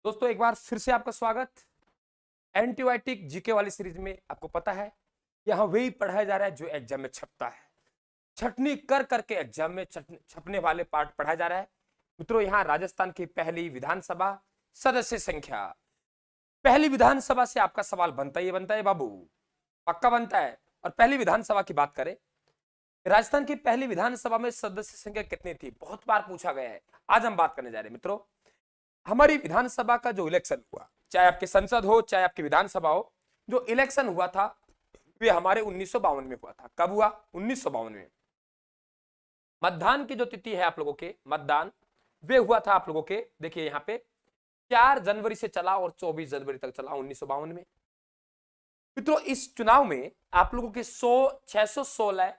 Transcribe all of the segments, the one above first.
दोस्तों एक बार फिर से आपका स्वागत। एंटीबायोटिक जीके वाली सीरीज में आपको पता है यहाँ वही पढ़ाया जा रहा है जो एग्जाम में छपता है। छटनी कर करके एग्जाम में छपने वाले पार्ट पढ़ाया जा रहा है। मित्रों यहाँ राजस्थान की पहली विधानसभा सदस्य संख्या, पहली विधानसभा से आपका सवाल बनता है बाबू, पक्का बनता है। और पहली विधानसभा की बात करें, राजस्थान की पहली विधानसभा में सदस्य संख्या कितनी थी, बहुत बार पूछा गया है। आज हम बात करने जा रहे हैं मित्रों, हमारी विधानसभा का जो इलेक्शन हुआ, चाहे आपकी संसद हो चाहे आपकी विधानसभा हो, जो इलेक्शन हुआ था वे हमारे 1952 में हुआ था। कब हुआ? 1952 में। मतदान की जो तिथि है आप लोगों के, मतदान वे हुआ था आप लोगों के, देखिए यहां पे 4 जनवरी से चला और 24 जनवरी तक चला 1952 में। मित्रों इस चुनाव में आप लोगों के 616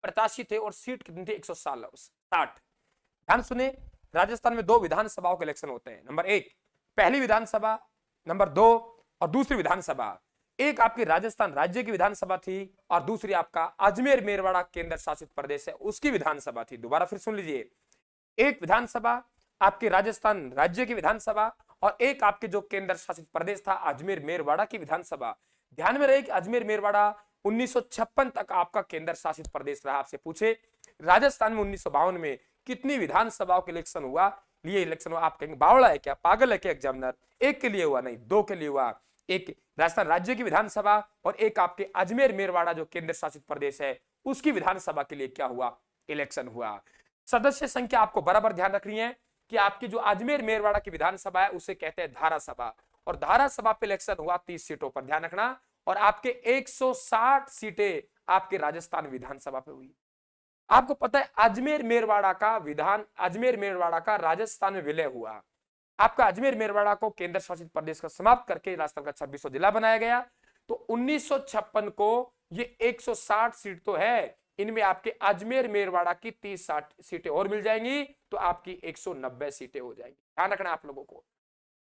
प्रत्याशी थे और सीट कितनी थी? 160। ध्यान सुने, राजस्थान में 2 विधानसभाओं के इलेक्शन होते हैं। नंबर 1 पहली विधानसभा, नंबर 2 और दूसरी विधानसभा। एक आपकी राजस्थान राज्य की विधानसभा थी और दूसरी आपका अजमेर मेरवाड़ा केंद्र शासित प्रदेश है उसकी विधानसभा थी। दोबारा फिर सुन लीजिए, एक विधानसभा आपके राजस्थान राज्य की विधानसभा और एक आपके जो केंद्र शासित प्रदेश था अजमेर मेरवाड़ा की विधानसभा। ध्यान में रहे कि अजमेर मेरवाड़ा 1956 तक आपका केंद्र शासित प्रदेश रहा। आपसे पूछे राजस्थान में 1952 में कितनी विधानसभाओं के इलेक्शन हुआ, लिए इलेक्शन हुआ, आप कहेंगे बावड़ा है क्या, पागल है क्या एग्जामिनर, एक के लिए हुआ नहीं 2 के लिए हुआ। एक राजस्थान राज्य की विधानसभा और एक आपके अजमेर मेरवाड़ा जो केंद्र शासित प्रदेश है उसकी विधानसभा के लिए क्या हुआ, इलेक्शन हुआ। सदस्य संख्या आपको बराबर ध्यान रखनी है कि आपकी जो अजमेर मेरवाड़ा की विधानसभा है उसे कहते हैं धारा सभा, और धारा सभा पे इलेक्शन हुआ 30 सीटों पर, ध्यान रखना। और आपके 160 सीटें आपके राजस्थान विधानसभा पे हुई। आपको पता है अजमेर मेरवाड़ा का राजस्थान में विलय हुआ। आपका अजमेर मेरवाड़ा को केंद्र शासित प्रदेश का समाप्त करके राजस्थान का 26वां जिला बनाया गया। तो 1956 को ये 160 सीट तो है, इनमें आपके अजमेर मेरवाड़ा की 30 सीटें और मिल जाएंगी तो आपकी 190 सीटें हो जाएंगी। ध्यान रखना आप लोगों को।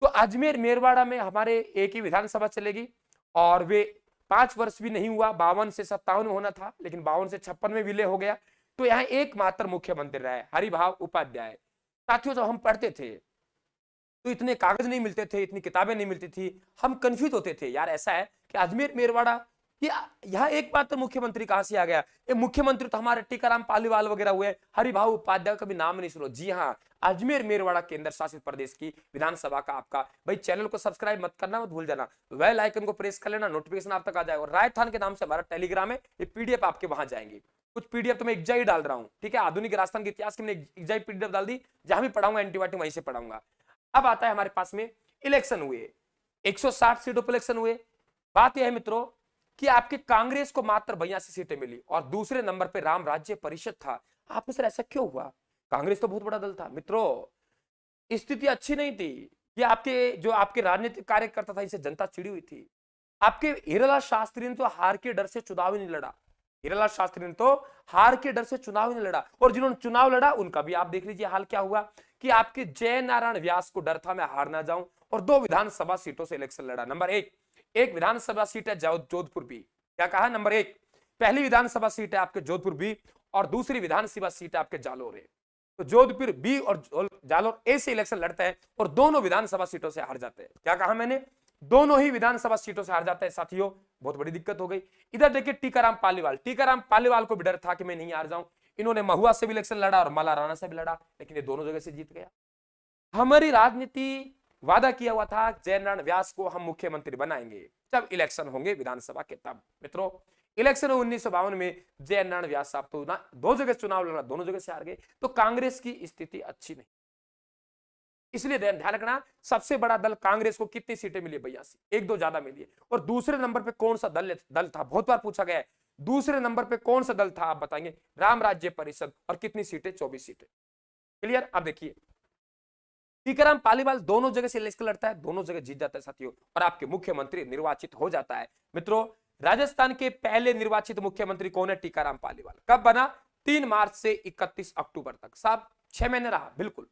तो अजमेर मेरवाड़ा में हमारे एक ही विधानसभा चलेगी और वे 5 वर्ष भी नहीं हुआ, 52 से 57 में होना था, लेकिन 52 से 56 में विलय हो गया। तो यहाँ एकमात्र मुख्यमंत्री रहे हरिभाव उपाध्याय। साथियों जब हम पढ़ते थे तो इतने कागज नहीं मिलते थे, इतनी किताबें नहीं मिलती थी, हम कंफ्यूज होते थे यार ऐसा है कि अजमेर मेरवाड़ा यहाँ एकमात्र मुख्यमंत्री कहां से आ गया। ये मुख्यमंत्री तो हमारे टीकाराम पालीवाल वगैरह हुए, हरिभाव उपाध्याय का भी नाम नहीं सुनो। जी हाँ, अजमेर मेरवाड़ा केंद्र शासित प्रदेश की विधानसभा का आपका भाई चैनल को सब्सक्राइब मत करना, मत भूल जाना, बेल आइकन को प्रेस कर लेना, नोटिफिकेशन आप तक आ जाएगा। और राजस्थान के नाम से हमारा टेलीग्राम है, ये पीडीएफ आपके वहां जाएंगे। कुछ पीडीएफ तो मैं एग्जाई डाल रहा हूँ, ठीक है, आधुनिक राजस्थान के इतिहास की मैंने एग्जाई पीडीएफ डाल दी, जहां भी पढ़ाऊंगा एंटीबायोटिक वहीं से पढ़ाऊंगा। अब आता है हमारे पास में इलेक्शन हुए, 160 सीटों पर इलेक्शन हुए। बात यह है मित्रों कि आपके कांग्रेस को मात्र 82 सीटें मिली और दूसरे नंबर पे राम राज्य परिषद था। आपने सर ऐसा क्यों हुआ? कांग्रेस तो बहुत बड़ा दल था। मित्रों स्थिति अच्छी नहीं थी, ये आपके राजनीतिक कार्यकर्ता था, इनसे जनता चिड़ी हुई थी। आपके हीरालाल शास्त्री ने तो हार के डर से चुनाव ही नहीं लड़ा, हीरालाल शास्त्री ने तो हार के डर से चुनाव ही नहीं लड़ा। और जिन्होंने चुनाव लड़ा उनका भी आप देख लीजिए हाल क्या हुआ कि आपके जय नारायण व्यास को डर था मैं हार ना जाऊं और 2 विधानसभा सीटों से इलेक्शन लड़ा। नंबर 1 एक विधानसभा सीट है जोधपुर बी, क्या कहा? नंबर 1 पहली विधानसभा सीट है आपके जोधपुर बी और दूसरी विधानसभा सीट है आपके जालोर है। तो जोधपुर बी और जालोर ए से इलेक्शन लड़ते हैं और दोनों विधानसभा सीटों से हार जाते हैं। क्या कहा मैंने? दोनों ही विधानसभा सीटों से हार जाते हैं। साथियों बहुत बड़ी दिक्कत हो गई। इधर देखिए टीकाराम पालीवाल को भी डर था कि मैं नहीं हार जाऊं, इन्होंने महुआ से भी इलेक्शन लड़ा और मलाराना से भी लड़ा, लेकिन ये दोनों जगह से जीत गया। हमारी राजनीति वादा किया हुआ था जयनारायण व्यास को हम मुख्यमंत्री बनाएंगे जब इलेक्शन होंगे विधानसभा के। तब मित्रों इलेक्शन 1952 में जयनारायण व्यास साहब तो ना 2 जगह चुनाव लड़ा, दोनों जगह से हार गए। तो कांग्रेस की स्थिति अच्छी नहीं, इसलिए ध्यान रखना सबसे बड़ा दल कांग्रेस को कितनी सीटें मिली? 82, 1-2 ज्यादा मिली। और दूसरे नंबर पे कौन सा दल था? बहुत बार पूछा गया है, दूसरे नंबर पे कौन सा दल था आप बताएंगे? राम राज्य परिषद। और कितनी सीटें? 24 सीटें। क्लियर? अब देखिए टीकाराम पालीवाल दोनों जगह से इलेक्शन लड़ता है, दोनों जगह जीत जाता है साथियों, और आपके मुख्यमंत्री निर्वाचित हो जाता है। मित्रों राजस्थान के पहले निर्वाचित मुख्यमंत्री कौन है? टीकाराम पालीवाल। कब बना? 3 मार्च से 31 अक्टूबर तक। साहब 6 महीने रहा, बिल्कुल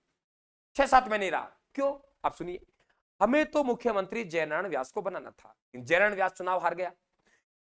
6-7 महीने रहा। क्यों? आप सुनिए, हमें तो मुख्यमंत्री जयनारायण व्यास को बनाना था, जयनारायण व्यास चुनाव हार गया।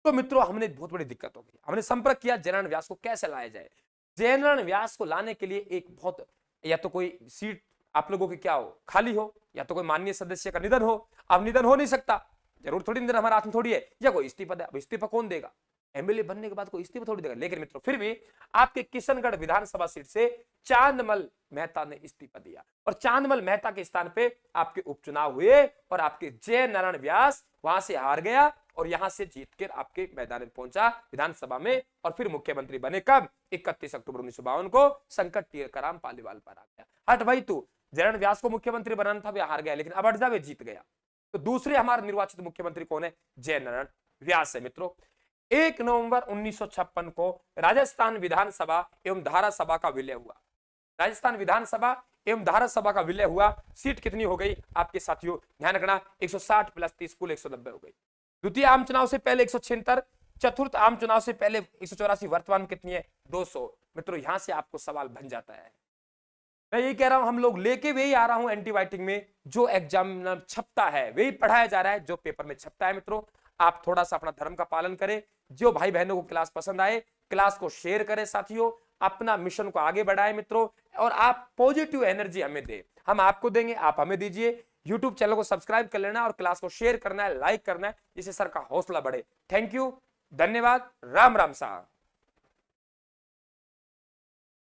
तो मित्रों हमने बहुत बड़ी दिक्कत हो गई, हमने संपर्क किया जयनारायण व्यास को कैसे लाया जाए। जयनारायण व्यास को लाने के लिए एक बहुत या तो कोई सीट आप लोगों के क्या हो, खाली हो, या तो कोई माननीय सदस्य का निधन हो। अब निधन हो नहीं सकता, जरूर थोड़ी निधन हमारे हाथ में थोड़ी है, या कोई इस्तीफा दे। अब इस्तीफा कौन देगा, एमएलए बनने के बाद कोई इस्तीफा थोड़ी देगा। लेकिन मित्रों फिर भी आपके किशनगढ़ विधानसभा सीट से चांदमल मेहता ने इस्तीफा दिया, और चांदमल मेहता के स्थान पे आपके उपचुनाव हुए, और आपके जय नारायण व्यास वहां से हार गया, और यहां से जीत कर आपके मैदान में पहुंचा विधानसभा में, और फिर मुख्यमंत्री बने कब, 31 अक्टूबर 1952 को संकट टीकाराम पालीवाल पर आ गया। हट भाई तू, जयनारायण व्यास को मुख्यमंत्री बनाना था, वे हार गया, लेकिन अब हट जा, वे जीत गया। तो दूसरे हमारे निर्वाचित मुख्यमंत्री कौन है, जय नारायण व्यास है। मित्रों 1 नवंबर 1956 को राजस्थान विधानसभा एवं धारा सभा का विलय हुआ। राजस्थान विधानसभा एवं धारा सभा का विलय हुआ। सीट कितनी हो गई आपके साथियों, ध्यान रखना, 160 प्लस 30 कुल 190 हो गई। द्वितीय आम चुनाव से पहले 176, चतुर्थ आम चुनाव से पहले 184, वर्तमान कितनी है 200। मित्रों यहां से आपको सवाल बन जाता है, मैं यही कह रहा हूं, हम लोग लेके वही आ रहा हूं एंटीबायोटिक में, जो एग्जाम में छपता है वही पढ़ाया जा रहा है, जो पेपर में छपता है। मित्रों आप थोड़ा सा अपना धर्म का पालन करें। जो भाई बहनों को क्लास पसंद आए, क्लास को शेयर करें साथियों, अपना मिशन को आगे बढ़ाएं मित्रों, और आप पॉजिटिव एनर्जी हमें दें, हम आपको देंगे, आप हमें दीजिए। यूट्यूब चैनल को सब्सक्राइब कर लेना, और क्लास को शेयर करना है, लाइक करना है, जिससे सर का हौसला बढ़े। थैंक यू, धन्यवाद, राम राम साहब।